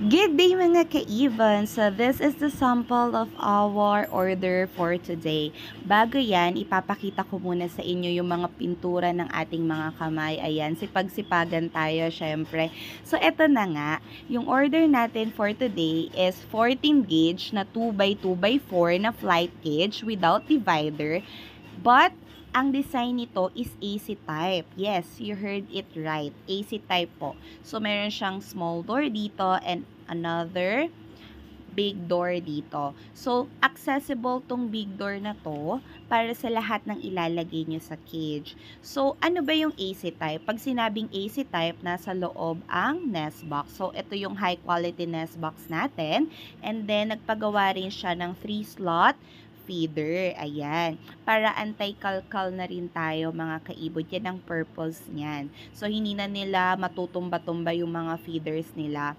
Good day mga ka-Even! So this is the sample of our order for today. Bago yan, ipapakita ko muna sa inyo yung mga pintura ng ating mga kamay. Ayan, sipag-sipagan tayo syempre. So eto na nga, yung order natin for today is 14 gauge na 2x2x4 na flight cage without divider. But ang design nito is AC type. Yes, you heard it right. AC type po. So, meron siyang small door dito and another big door dito. So, accessible tong big door na to para sa lahat ng ilalagay nyo sa cage. So, ano ba yung AC type? Pag sinabing AC type, nasa loob ang nest box. So, ito yung high quality nest box natin. And then, nagpagawa rin siya ng 3 slot feeder. Ayan. Para anti-kalkal na rin tayo mga kaibod. Yan ang purpose niyan. So, hindi na nila matutumba-tumba yung mga feeders nila.